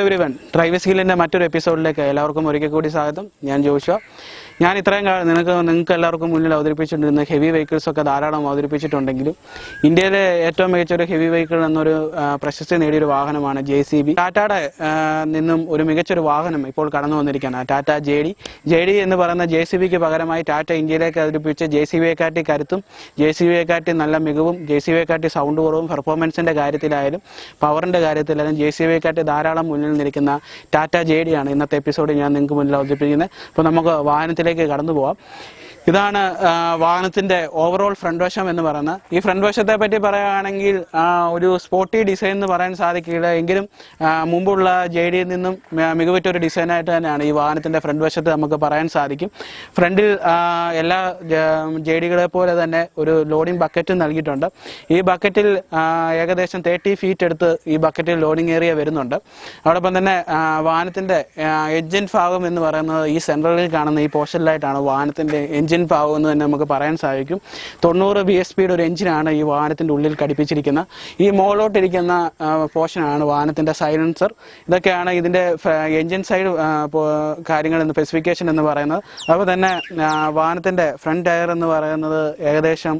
Everyone, drivers സ്കില്ലിൻ്റെ മറ്റൊരു എപ്പിസോഡിലേക്ക് എല്ലാവർക്കും ഒരിക്കൽ കൂടി സ്വാഗതം. ഞാൻ ജോഷുവ. ഞാൻ ഇത്രയും നിങ്ങൾക്ക് എല്ലാവർക്കും മുന്നിൽ അവതരിപ്പിച്ചിട്ടുണ്ടിരുന്ന ഹെവി വെഹിക്കിൾസൊക്കെ ധാരാളം അവതരിപ്പിച്ചിട്ടുണ്ടെങ്കിലും ഇന്ത്യയിലെ ഏറ്റവും മികച്ച ഒരു ഹെവി വെഹിക്കിൾ എന്നൊരു പ്രശസ്തി നേടിയൊരു വാഹനമാണ് JCB. ടാറ്റയുടെ നിന്നും ഒരു മികച്ചൊരു വാഹനം ഇപ്പോൾ കടന്നു വന്നിരിക്കുകയാണ് ടാറ്റ JD എന്ന് പറയുന്ന JCBക്ക് പകരമായി ടാറ്റ ഇന്ത്യയിലേക്ക് അവതരിപ്പിച്ച് JCBയെക്കാട്ടി കരുത്തും JCBയെക്കാട്ടി നല്ല മികവും JCBയെക്കാട്ടി സൗണ്ട് കുറവും പെർഫോമൻസിൻ്റെ കാര്യത്തിലായാലും പവറിൻ്റെ കാര്യത്തിലായാലും JCBയെക്കാട്ടി ധാരാളം മുന്നിൽ നിൽക്കുന്ന ടാറ്റ JD ആണ് ഇന്നത്തെ എപ്പിസോഡിൽ ഞാൻ നിങ്ങൾക്ക് മുന്നിൽ അവതരിപ്പിക്കുന്നത്. അപ്പോൾ നമുക്ക് വാഹനത്തിലേക്ക് കടന്നു പോവാം. ഇതാണ് വാഹനത്തിൻ്റെ ഓവറോൾ ഫ്രണ്ട് വശം എന്ന് പറയുന്നത്. ഈ ഫ്രണ്ട് വശത്തെ പറ്റി പറയുകയാണെങ്കിൽ ഒരു സ്പോർട്ടി ഡിസൈൻ എന്ന് പറയാൻ സാധിക്കില്ല, എങ്കിലും മുമ്പുള്ള JDയിൽ നിന്നും മികവുറ്റൊരു ഡിസൈനായിട്ട് തന്നെയാണ് ഈ വാഹനത്തിൻ്റെ ഫ്രണ്ട് വശത്ത് നമുക്ക് പറയാൻ സാധിക്കും. ഫ്രണ്ടിൽ എല്ലാ JDകളെ പോലെ തന്നെ ഒരു ലോഡിംഗ് ബക്കറ്റും നൽകിയിട്ടുണ്ട്. ഈ ബക്കറ്റിൽ ഏകദേശം 30 ഫീറ്റ് എടുത്ത് ഈ ബക്കറ്റിൽ ലോഡിംഗ് ഏരിയ വരുന്നുണ്ട്. അതോടൊപ്പം തന്നെ വാഹനത്തിൻ്റെ എൻജിൻ ഭാഗം എന്ന് പറയുന്നത് ഈ സെൻട്രലിൽ കാണുന്ന ഈ പോർഷനിലായിട്ടാണ് വാഹനത്തിൻ്റെ എൻജിൻ ഭാഗം എന്ന് തന്നെ നമുക്ക് പറയാൻ സാധിക്കും. 90 bhpയുടെ ഒരു എഞ്ചിനാണ് ഈ വാഹനത്തിൻ്റെ ഉള്ളിൽ ഘടിപ്പിച്ചിരിക്കുന്നത്. ഈ മുകളിലോട്ടിരിക്കുന്ന പോർഷനാണ് വാഹനത്തിൻ്റെ സൈലൻസർ. ഇതൊക്കെയാണ് ഇതിൻ്റെ എൻജിൻ സൈഡ് കാര്യങ്ങൾ എന്ന് സ്പെസിഫിക്കേഷൻ എന്ന് പറയുന്നത്. അതുപോലെ തന്നെ വാഹനത്തിൻ്റെ ഫ്രണ്ട് ടയർ എന്ന് പറയുന്നത് ഏകദേശം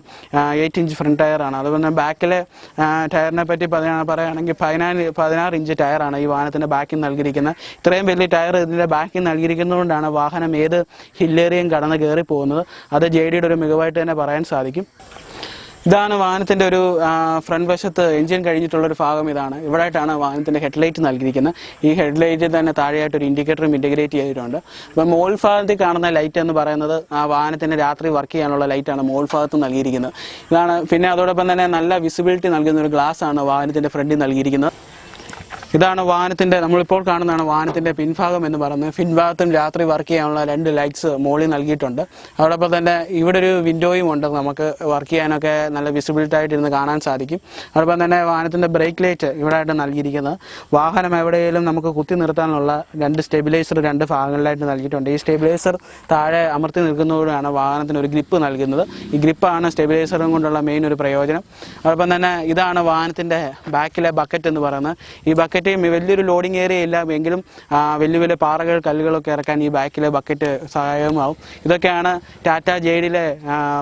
8 ഇഞ്ച് ഫ്രണ്ട് ടയറാണ്. അതുപോലെ തന്നെ ബാക്കിലെ ടയറിനെ പറ്റി പറയുകയാണെങ്കിൽ 16 ഇഞ്ച് ടയറാണ് ഈ വാഹനത്തിൻ്റെ ബാക്കിൽ നൽകിയിരിക്കുന്നത്. ഇത്രയും വലിയ ടയർ ഇതിൻ്റെ ബാക്കിൽ നൽകിയിരിക്കുന്നതുകൊണ്ടാണ് വാഹനം ഏത് ഹില്ലേറിയും കടന്ന് കയറി പോകുന്നത്. അത് JDയുടെ ഒരു മികവായിട്ട് തന്നെ പറയാൻ സാധിക്കും. ഇതാണ് വാഹനത്തിൻ്റെ ഒരു ഫ്രണ്ട് വശത്ത് എഞ്ചിൻ കഴിഞ്ഞിട്ടുള്ളൊരു ഭാഗം. ഇതാണ് ഇവിടെയായിട്ടാണ് വാഹനത്തിൻ്റെ ഹെഡ്ലൈറ്റ് നൽകിയിരിക്കുന്നത്. ഈ ഹെഡ്ലൈറ്റിൽ തന്നെ താഴെയായിട്ടൊരു ഇൻഡിക്കേറ്ററും ഇൻറ്റഗ്രേറ്റ് ചെയ്തിട്ടുണ്ട്. അപ്പം മോൾ ഭാഗത്തിൽ കാണുന്ന ലൈറ്റ് എന്ന് പറയുന്നത് ആ വാഹനത്തിന് രാത്രി വർക്ക് ചെയ്യാനുള്ള ലൈറ്റാണ് മോൾ ഭാഗത്ത് നൽകിയിരിക്കുന്നത്. ഇതാണ്. പിന്നെ അതോടൊപ്പം തന്നെ നല്ല വിസിബിലിറ്റി നൽകുന്ന ഒരു ഗ്ലാസ് ആണ് വാഹനത്തിൻ്റെ ഫ്രണ്ടിൽ നൽകിയിരിക്കുന്നത്. ഇതാണ് വാഹനത്തിൻ്റെ നമ്മളിപ്പോൾ കാണുന്നതാണ് വാഹനത്തിൻ്റെ പിൻഭാഗം എന്ന് പറയുന്നത്. പിൻഭാഗത്തും രാത്രി വർക്ക് ചെയ്യാനുള്ള 2 ലൈറ്റ്സ് മോളിൽ നൽകിയിട്ടുണ്ട്. അതോടൊപ്പം തന്നെ ഇവിടെ ഒരു വിൻഡോയും ഉണ്ട്, നമുക്ക് വർക്ക് ചെയ്യാനൊക്കെ നല്ല വിസിബിലിറ്റി ആയിട്ടിരുന്ന് കാണാൻ സാധിക്കും. അതോടൊപ്പം തന്നെ വാഹനത്തിൻ്റെ ബ്രേക്ക് ലൈറ്റ് ഇവിടെ ആയിട്ട് നൽകിയിരിക്കുന്നത്. വാഹനം എവിടെയെങ്കിലും നമുക്ക് കുത്തി നിർത്താനുള്ള 2 സ്റ്റെബിലൈസർ 2 ഭാഗങ്ങളിലായിട്ട് നൽകിയിട്ടുണ്ട്. ഈ സ്റ്റെബിലൈസർ താഴെ അമർത്തി നിൽക്കുന്നതോടെയാണ് വാഹനത്തിന് ഒരു ഗ്രിപ്പ് നൽകുന്നത്. ഈ ഗ്രിപ്പാണ് സ്റ്റെബിലൈസറും കൊണ്ടുള്ള മെയിൻ ഒരു പ്രയോജനം. അതോടൊപ്പം തന്നെ ഇതാണ് വാഹനത്തിൻ്റെ ബാക്കിലെ ബക്കറ്റ് എന്ന് പറയുന്നത്. ഈ ബക്കറ്റ് വലിയൊരു ലോഡിംഗ് ഏരിയ ഇല്ല എങ്കിലും വലിയ വലിയ പാറകൾ കല്ലുകളൊക്കെ ഇറക്കാൻ ഈ ബാക്കിലെ ബക്കറ്റ് സഹായകമാവും. ഇതൊക്കെയാണ് ടാറ്റ JDയിലെ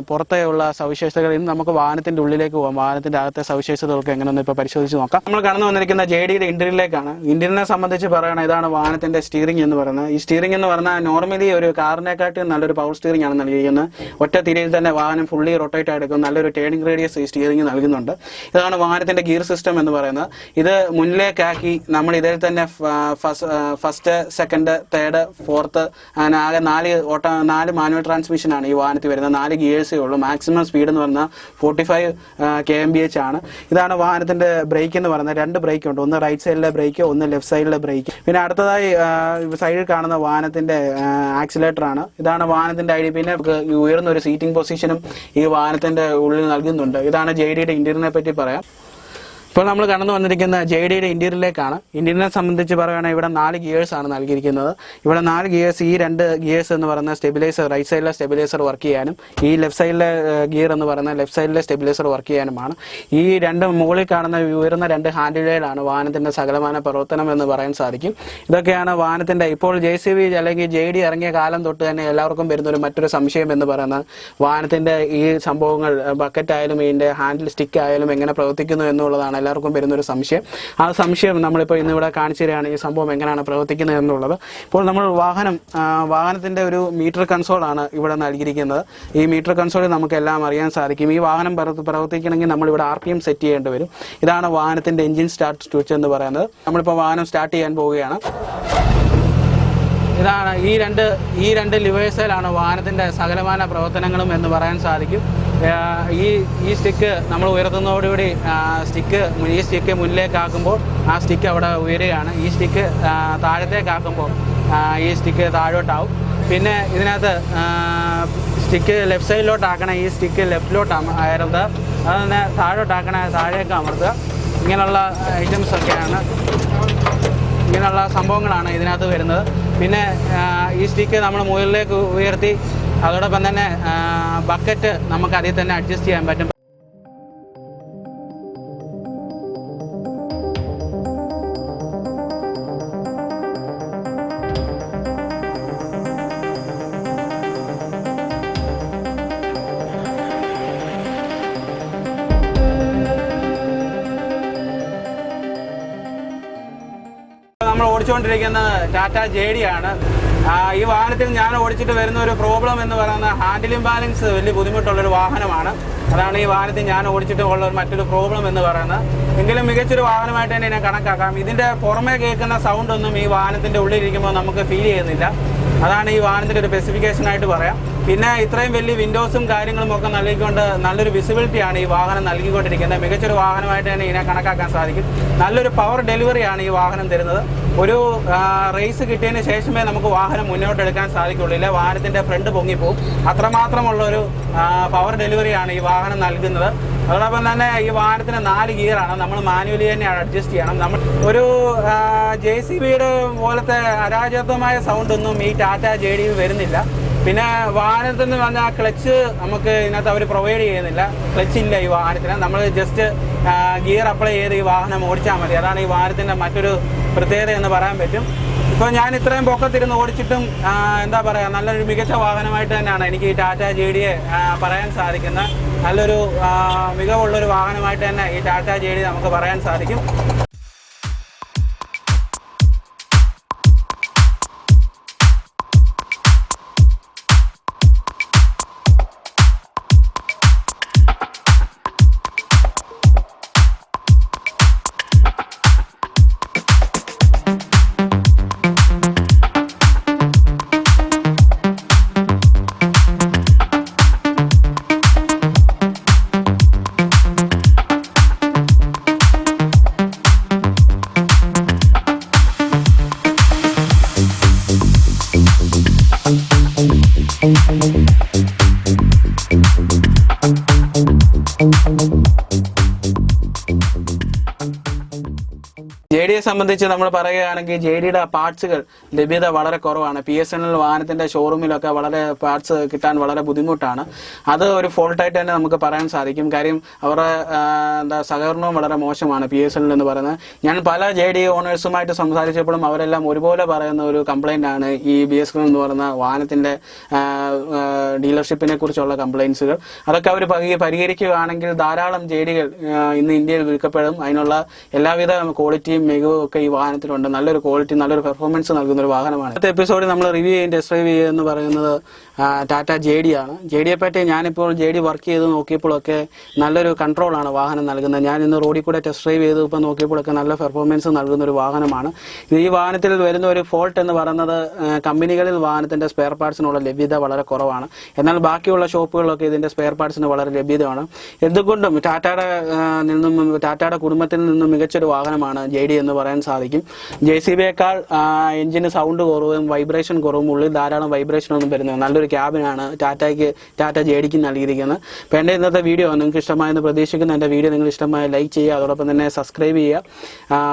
പുറത്തെയുള്ള സവിശേഷതകൾ. ഇന്ന് നമുക്ക് വാഹനത്തിൻ്റെ ഉള്ളിലേക്ക് പോകാം. വാഹനത്തിൻ്റെ അകത്തെ സവിശേഷതകളൊക്കെ എങ്ങനെയൊന്നും ഇപ്പോൾ പരിശോധിച്ച് നോക്കാം. നമ്മൾ കടന്നു വന്നിരിക്കുന്ന JDയുടെ ഇന്റീരിയറിലേക്കാണ്. ഇന്റീരിയറിനെ സംബന്ധിച്ച് പറയുകയാണെങ്കിൽ ഇതാണ് വാഹനത്തിൻ്റെ സ്റ്റിയറിംഗ് എന്ന് പറയുന്നത്. ഈ സ്റ്റിയറിംഗ് എന്ന് പറഞ്ഞാൽ നോർമലി ഒരു കാറിനെക്കാട്ടും നല്ലൊരു പവർ സ്റ്റിയറിംഗ് ആണ് നൽകിയിരിക്കുന്നത്. ഒറ്റ തിരിയിൽ തന്നെ വാഹനം ഫുള്ളി റൊട്ടേറ്റ് ആയെടുക്കും. നല്ലൊരു ടേണിംഗ് റേഡിയസ് ഈ സ്റ്റിയറിംഗ് നൽകുന്നുണ്ട്. ഇതാണ് വാഹനത്തിൻ്റെ ഗിയർ സിസ്റ്റം എന്ന് പറയുന്നത്. ഇത് മുന്നിലേക്കാക്കി നമ്മൾ ഇതിൽ തന്നെ ഫസ്റ്റ്, സെക്കൻഡ്, തേർഡ്, ഫോർത്ത് അങ്ങനെ ആകെ 4 മാനുവൽ ട്രാൻസ്മിഷനാണ് ഈ വാഹനത്തിൽ വരുന്നത്. 4 ഗിയേഴ്സേ ഉള്ളൂ. മാക്സിമം സ്പീഡ് എന്ന് പറഞ്ഞാൽ 45 kmph ആണ്. ഇതാണ് വാഹനത്തിൻ്റെ ബ്രേക്ക് എന്ന് പറയുന്നത്. 2 ബ്രേക്ക് ഉണ്ട്. ഒന്ന് റൈറ്റ് സൈഡിലെ ബ്രേക്ക്, ഒന്ന് ലെഫ്റ്റ് സൈഡിലെ ബ്രേക്ക്. പിന്നെ അടുത്തതായി സൈഡിൽ കാണുന്ന വാഹനത്തിൻ്റെ ആക്സിലേറ്റർ ആണ്. ഇതാണ് വാഹനത്തിൻ്റെ ID. പിന്നെ ഉയർന്ന ഒരു സീറ്റിംഗ് പൊസിഷനും ഈ വാഹനത്തിൻ്റെ ഉള്ളിൽ നൽകുന്നുണ്ട്. ഇതാണ് JDയുടെ ഇന്റീരിയറിനെ പറ്റി പറയാം. ഇപ്പോൾ നമ്മൾ കടന്നു വന്നിരിക്കുന്ന JDയുടെ ഇന്റീരിയറിലേക്കാണ്. ഇന്റീരിയറിനെ സംബന്ധിച്ച് പറയുകയാണെങ്കിൽ ഇവിടെ 4 ഗിയേഴ്സ് ആണ് നൽകിയിരിക്കുന്നത്. ഇവിടെ 4 ഗിയേഴ്സ്. ഈ 2 ഗിയേഴ്സ് എന്ന് പറയുന്ന സ്റ്റെബിലൈസർ, റൈറ്റ് സൈഡിലെ സ്റ്റെബിലൈസർ വർക്ക് ചെയ്യാനും ഈ ലെഫ്റ്റ് സൈഡിലെ ഗിയർ എന്ന് പറയുന്ന ലെഫ്റ്റ് സൈഡിലെ സ്റ്റെബിലൈസർ വർക്ക് ചെയ്യാനുമാണ്. ഈ 2 മുകളിൽ കാണുന്ന ഉയർന്ന 2 ഹാൻഡിലുകളാണ് വാഹനത്തിൻ്റെ സകലമാന പ്രവർത്തനം എന്ന് പറയാൻ സാധിക്കും. ഇതൊക്കെയാണ് വാഹനത്തിൻ്റെ ഇപ്പോൾ JCB അല്ലെങ്കിൽ JD ഇറങ്ങിയ കാലം തൊട്ട് തന്നെ എല്ലാവർക്കും വരുന്നൊരു മറ്റൊരു സംശയം എന്ന് പറയുന്നത് വാഹനത്തിൻ്റെ ഈ സംഭവങ്ങൾ ബക്കറ്റായാലും ഇതിൻ്റെ ഹാൻഡിൽ സ്റ്റിക്ക് ആയാലും എങ്ങനെ പ്രവർത്തിക്കുന്നു എന്നുള്ളതാണ് എല്ലാവർക്കും വരുന്നൊരു സംശയം. ആ സംശയം നമ്മളിപ്പോൾ ഇന്നിവിടെ കാണിച്ചു തരികയാണ് ഈ സംഭവം എങ്ങനെയാണ് പ്രവർത്തിക്കുന്നത് എന്നുള്ളത്. ഇപ്പോൾ നമ്മൾ വാഹനത്തിൻ്റെ ഒരു മീറ്റർ കൺസോളാണ് ഇവിടെ നൽകിയിരിക്കുന്നത്. ഈ മീറ്റർ കൺസോളിൽ നമുക്കെല്ലാം അറിയാൻ സാധിക്കും. ഈ വാഹനം പ്രവർത്തിക്കണമെങ്കിൽ നമ്മളിവിടെ RPM സെറ്റ് ചെയ്യേണ്ടി വരും. ഇതാണ് വാഹനത്തിൻ്റെ എൻജിൻ സ്റ്റാർട്ട് സ്വിച്ച് എന്ന് പറയുന്നത്. നമ്മളിപ്പോൾ വാഹനം സ്റ്റാർട്ട് ചെയ്യാൻ പോവുകയാണ്. ഇതാണ് ഈ രണ്ട് ലിവേഴ്സിലാണ് വാഹനത്തിൻ്റെ സകലമാന പ്രവർത്തനങ്ങളും എന്ന് പറയാൻ സാധിക്കും. ഈ സ്റ്റിക്ക് നമ്മൾ ഉയർത്തുന്നതോടുകൂടി ഈ സ്റ്റിക്ക് മുന്നിലേക്കാക്കുമ്പോൾ ആ സ്റ്റിക്ക് അവിടെ ഉയരുകയാണ്. ഈ സ്റ്റിക്ക് താഴത്തേക്കാക്കുമ്പോൾ ഈ സ്റ്റിക്ക് താഴോട്ടാവും. പിന്നെ ഇതിനകത്ത് സ്റ്റിക്ക് ലെഫ്റ്റ് സൈഡിലോട്ടാക്കണ ഈ സ്റ്റിക്ക് ലെഫ്റ്റിലോട്ട് അമർത്തുക. അത് തന്നെ താഴോട്ടാക്കണ താഴേക്ക് അമർത്തുക. ഇങ്ങനെയുള്ള ഐറ്റംസൊക്കെയാണ്, ഇങ്ങനെയുള്ള സംഭവങ്ങളാണ് ഇതിനകത്ത് വരുന്നത്. പിന്നെ ഈ സ്റ്റിക്ക് നമ്മൾ മുകളിലേക്ക് ഉയർത്തി അതോടൊപ്പം തന്നെ ബക്കറ്റ് നമുക്ക് അതിൽ തന്നെ അഡ്ജസ്റ്റ് ചെയ്യാൻ പറ്റും. ഓടിച്ചുകൊണ്ടിരിക്കുന്ന ടാറ്റ JD ആണ്. ഈ വാഹനത്തിൽ ഞാൻ ഓടിച്ചിട്ട് വരുന്ന ഒരു പ്രോബ്ലം എന്ന് പറയുന്നത് ഹാൻഡിലിംഗ് ബാലൻസ് വലിയ ബുദ്ധിമുട്ടുള്ളൊരു വാഹനമാണ്. അതാണ് ഈ വാഹനത്തിൽ ഞാൻ ഓടിച്ചിട്ട് ഉള്ള മറ്റൊരു പ്രോബ്ലം എന്ന് പറയുന്നത്. എങ്കിലും മികച്ചൊരു വാഹനമായിട്ട് തന്നെ ഞാൻ കണക്കാക്കാം. ഇതിൻ്റെ പുറമേ കേൾക്കുന്ന സൗണ്ടൊന്നും ഈ വാഹനത്തിൻ്റെ ഉള്ളിലിരിക്കുമ്പോൾ നമുക്ക് ഫീൽ ചെയ്യുന്നില്ല. അതാണ് ഈ വാഹനത്തിൻ്റെ ഒരു സ്പെസിഫിക്കേഷനായിട്ട് പറയാം. പിന്നെ ഇത്രയും വലിയ വിൻഡോസും കാര്യങ്ങളും ഒക്കെ നൽകിക്കൊണ്ട് നല്ലൊരു വിസിബിലിറ്റിയാണ് ഈ വാഹനം നൽകിക്കൊണ്ടിരിക്കുന്നത്. മികച്ചൊരു വാഹനമായിട്ട് തന്നെ ഇതിനെ കണക്കാക്കാൻ സാധിക്കും. നല്ലൊരു പവർ ഡെലിവറിയാണ് ഈ വാഹനം തരുന്നത്. ഒരു റേസ് കിട്ടിയതിന് ശേഷമേ നമുക്ക് വാഹനം മുന്നോട്ടെടുക്കാൻ സാധിക്കുള്ളൂ. വാഹനത്തിൻ്റെ ഫ്രണ്ട് പൊങ്ങിപ്പോവും. അത്രമാത്രമുള്ളൊരു പവർ ഡെലിവറിയാണ് ഈ വാഹനം നൽകുന്നത്. അതോടൊപ്പം തന്നെ ഈ വാഹനത്തിന് 4 ഗിയറാണ്. നമ്മൾ മാനുവലി തന്നെ അഡ്ജസ്റ്റ് ചെയ്യണം. നമ്മൾ ഒരു JCBയുടെ പോലത്തെ അരാജകത്വമായ സൗണ്ടൊന്നും ഈ ടാറ്റ JD വരുന്നില്ല. പിന്നെ വാഹനത്തിൽ നിന്ന് പറഞ്ഞാൽ ക്ലച്ച് നമുക്ക് ഇതിനകത്ത് അവർ പ്രൊവൈഡ് ചെയ്യുന്നില്ല. ക്ലച്ച് ഇല്ല ഈ വാഹനത്തിന്. നമ്മൾ ജസ്റ്റ് ഗിയർ അപ്ലൈ ചെയ്ത് ഈ വാഹനം ഓടിച്ചാൽ മതി. അതാണ് ഈ വാഹനത്തിൻ്റെ മറ്റൊരു പ്രത്യേകത എന്ന് പറയാൻ പറ്റും. ഇപ്പോൾ ഞാൻ ഇത്രയും പൊക്കത്തിരുന്ന് ഓടിച്ചിട്ടും എന്താ പറയുക, നല്ലൊരു മികച്ച വാഹനമായിട്ട് തന്നെയാണ് എനിക്ക് ഈ ടാറ്റ JDയെ പറയാൻ സാധിക്കുന്നത്. നല്ലൊരു മികവുള്ളൊരു വാഹനമായിട്ട് തന്നെ ഈ ടാറ്റ JD നമുക്ക് പറയാൻ സാധിക്കും. JDയെ സംബന്ധിച്ച് നമ്മൾ പറയുകയാണെങ്കിൽ JDയുടെ പാർട്സുകൾ ലഭ്യത വളരെ കുറവാണ്. PSNL വാഹനത്തിന്റെ ഷോറൂമിലൊക്കെ വളരെ പാർട്സ് കിട്ടാൻ വളരെ ബുദ്ധിമുട്ടാണ്. അത് ഒരു ഫോൾട്ടായിട്ട് തന്നെ നമുക്ക് പറയാൻ സാധിക്കും. കാര്യം അവരുടെ സഹകരണവും വളരെ മോശമാണ് PSNL എന്ന് പറയുന്നത്. ഞാൻ പല JD ഓണേഴ്സുമായിട്ട് സംസാരിച്ചപ്പോഴും അവരെല്ലാം ഒരുപോലെ പറയുന്ന ഒരു കംപ്ലൈന്റ് ആണ് ഈ BSNL എന്ന് പറയുന്ന വാഹനത്തിന്റെ ഡീലർഷിപ്പിനെ കുറിച്ചുള്ള കംപ്ലൈൻസുകൾ. അതൊക്കെ അവർ പരിഹരിക്കുകയാണെങ്കിൽ ധാരാളം JDകൾ ഇന്ന് ഇന്ത്യയിൽ വിൽക്കപ്പെടും. അതിനുള്ള എല്ലാവിധ ക്വാളിറ്റിയും മികവും ഒക്കെ ഈ വാഹനത്തിലുണ്ട്. നല്ലൊരു ക്വാളിറ്റി, നല്ലൊരു പെർഫോമൻസ് നൽകുന്ന ഒരു വാഹനമാണ്. അടുത്ത എപ്പിസോഡിൽ നമ്മൾ ടെസ്റ്റ് ഡ്രൈവ് ചെയ്യുക എന്ന് പറയുന്നത് ടാറ്റ JD ആണ്. JDയെ പറ്റി ഞാനിപ്പോൾ JD വർക്ക് ചെയ്ത് നോക്കിയപ്പോഴൊക്കെ നല്ലൊരു കൺട്രോളാണ് വാഹനം നൽകുന്നത്. ഞാൻ ഇന്ന് റോഡിൽ കൂടെ ടെസ്റ്റ് ഡ്രൈവ് ചെയ്ത് ഇപ്പോൾ നോക്കിയപ്പോഴൊക്കെ നല്ല പെർഫോമൻസ് നൽകുന്ന ഒരു വാഹനമാണ്. ഈ വാഹനത്തിൽ വരുന്ന ഒരു ഫോൾട്ട് എന്ന് പറയുന്നത് കമ്പനികളിൽ വാഹനത്തിന്റെ സ്പെയർ പാർട്സിനുള്ള ലഭ്യത വളരെ കുറവാണ്. എന്നാൽ ബാക്കിയുള്ള ഷോപ്പുകളിലൊക്കെ ഇതിന്റെ സ്പെയർ പാർട്സിന് വളരെ ലഭ്യതയാണ്. എന്തുകൊണ്ടും ടാറ്റയുടെ കുടുംബത്തിൽ നിന്നും മികച്ചൊരു വാഹനമാണ് JD എന്ന് പറയാൻ സാധിക്കും. JCBയേക്കാൾ എഞ്ചിന് സൗണ്ട് കുറവും വൈബ്രേഷൻ കുറവും, ഉള്ളിൽ ധാരാളം വൈബ്രേഷൻ ഒന്നും വരുന്നത് നല്ലൊരു ക്യാബിനാണ് ടാറ്റ JDക്ക് നൽകിയിരിക്കുന്നത്. അപ്പോൾ എൻ്റെ ഇന്നത്തെ വീഡിയോ നിങ്ങൾക്ക് ഇഷ്ടമായെന്ന് പ്രതീക്ഷിക്കുന്നു. എൻ്റെ വീഡിയോ നിങ്ങൾ ഇഷ്ടമായ ലൈക്ക് ചെയ്യുക, അതോടൊപ്പം തന്നെ സബ്സ്ക്രൈബ് ചെയ്യുക.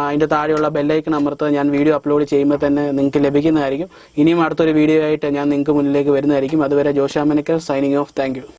അതിൻ്റെ താഴെയുള്ള ബെല്ലൈക്കൺ അമർത്തുക. ഞാൻ വീഡിയോ അപ്ലോഡ് ചെയ്യുമ്പോൾ തന്നെ നിങ്ങൾക്ക് ലഭിക്കുന്നതായിരിക്കും. ഇനിയും അടുത്തൊരു വീഡിയോ ആയിട്ട് ഞാൻ നിങ്ങൾക്ക് മുന്നിലേക്ക് വരുന്നതായിരിക്കും. അതുവരെ Joshy Ammanickal signing off. Thank U.